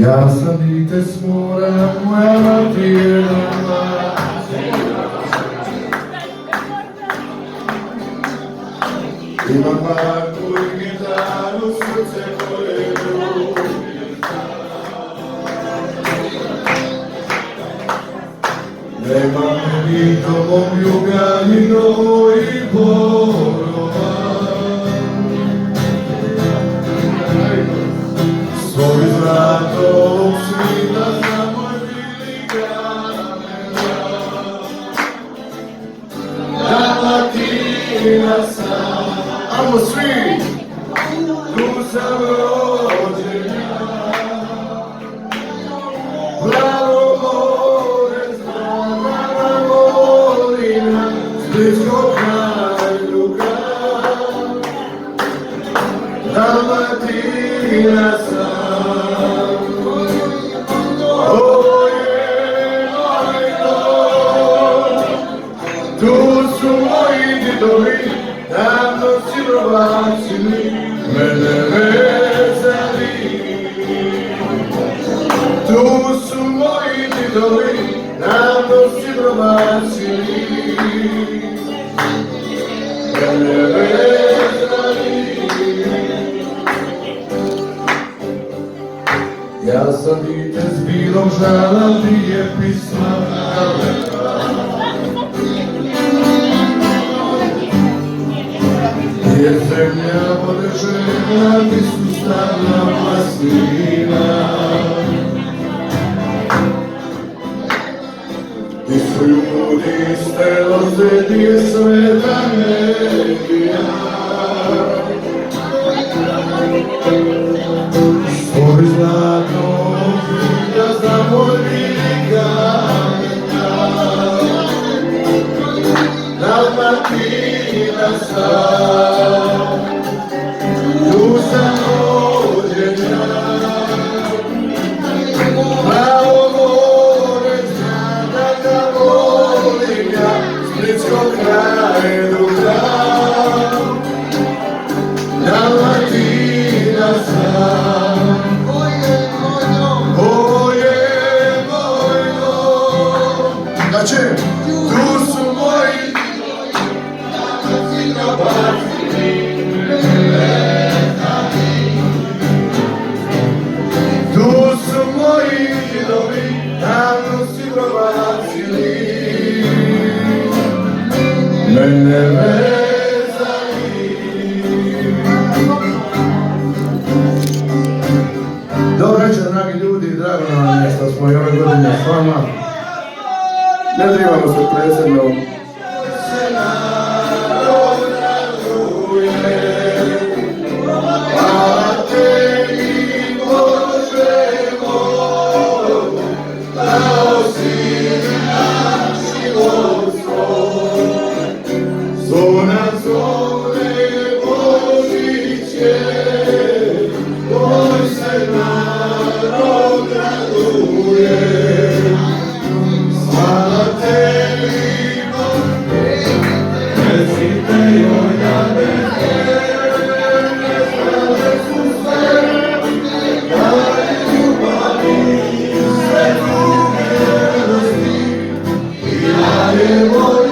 Ja sam dite s mora, moja mati je doma. Imam baku i gitaru, srce koje ljubi. Nema me ni domom juga, ni novi borova. Svoj zlatovog svita za moj bili kamena. Dalmatina sam, amo svi, tu sam rođena. Plavo more, zdrava volina, splitskog Hajduka. Dalmatina sam. Tu su moji didovi, davno si provlačili, mene vezali. Tu su moji didovi, davno si provlačili, mene vezali. Ja sam dite s bilom žala, ti je pisma daleka. Jer zemlja odrežena, ti su stavna plastina. Ti su ljudi iz te loze, ti je sveta energija. Svoj zlato svita za moj bili kamena. Dalmatina sam, tu sam rođena. Plavo more, zgrada ga volim ja, splitskog Hajduka. Dalmatina sam, oje moj dom. Znači, tu su moji tu su moji didovi, davno si provlačili, mene vezali. Dobro večer, dragi ljudi, drago nam je što smo i ove godine s vama. Ne trebamo se presjedno. Yeah.